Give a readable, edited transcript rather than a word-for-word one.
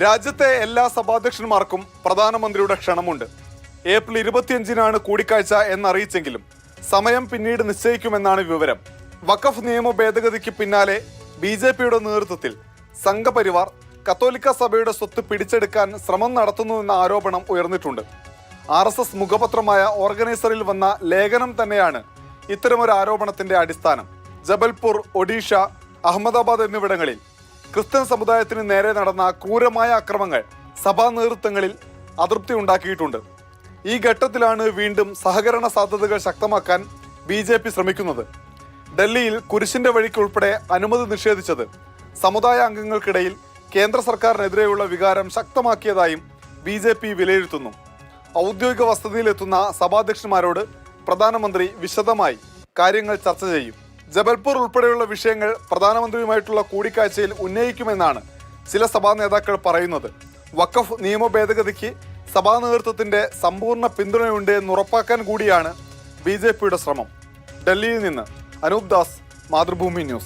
രാജ്യത്തെ എല്ലാ സഭാധ്യക്ഷന്മാർക്കും പ്രധാനമന്ത്രിയുടെ ക്ഷണമുണ്ട്. ഏപ്രിൽ 25-നാണ് കൂടിക്കാഴ്ച എന്നറിയിച്ചെങ്കിലും സമയം പിന്നീട് നിശ്ചയിക്കുമെന്നാണ് വിവരം. വഖഫ് നിയമ ഭേദഗതിക്ക് പിന്നാലെ BJPയുടെ നേതൃത്വത്തിൽ സംഘപരിവാർ കത്തോലിക്ക സഭയുടെ സ്വത്ത് പിടിച്ചെടുക്കാൻ ശ്രമം നടത്തുന്നുവെന്ന ആരോപണം ഉയർന്നിട്ടുണ്ട്. RSS മുഖപത്രമായ ഓർഗനൈസറിൽ വന്ന ലേഖനം തന്നെയാണ് ഇത്തരമൊരു ആരോപണത്തിന്റെ അടിസ്ഥാനം. ജബൽപൂർ, ഒഡീഷ, അഹമ്മദാബാദ് എന്നിവിടങ്ങളിൽ ക്രിസ്ത്യൻ സമുദായത്തിന് നേരെ നടന്ന ക്രൂരമായ അക്രമങ്ങൾ സഭാ നേതൃത്വങ്ങളിൽ അതൃപ്തി ഉണ്ടാക്കിയിട്ടുണ്ട്. ഈ ഘട്ടത്തിലാണ് വീണ്ടും സഹകരണ സാധ്യതകൾ ശക്തമാക്കാൻ BJP ശ്രമിക്കുന്നത്. ഡൽഹിയിൽ കുരിശിന്റെ വഴിക്ക് ഉൾപ്പെടെ അനുമതി നിഷേധിച്ചത് സമുദായ അംഗങ്ങൾക്കിടയിൽ കേന്ദ്ര സർക്കാരിനെതിരെയുള്ള വികാരം ശക്തമാക്കിയതായും BJP വിലയിരുത്തുന്നു. ഔദ്യോഗിക വസതിയിലെത്തുന്ന സഭാധ്യക്ഷന്മാരോട് പ്രധാനമന്ത്രി വിശദമായി കാര്യങ്ങൾ ചർച്ച ചെയ്യും. ജബൽപൂർ ഉൾപ്പെടെയുള്ള വിഷയങ്ങൾ പ്രധാനമന്ത്രിയുമായിട്ടുള്ള കൂടിക്കാഴ്ചയിൽ ഉന്നയിക്കുമെന്നാണ് ചില സഭാ നേതാക്കൾ പറയുന്നത്. വഖഫ് നിയമ ഭേദഗതിക്ക് സഭാ നേതൃത്വത്തിന്റെ സമ്പൂർണ്ണ പിന്തുണയുണ്ട് എന്ന് ഉറപ്പാക്കാൻ കൂടിയാണ് BJPയുടെ ശ്രമം. ഡൽഹിയിൽ നിന്ന് അനൂപ് ദാസ്, മാതൃഭൂമി ന്യൂസ്.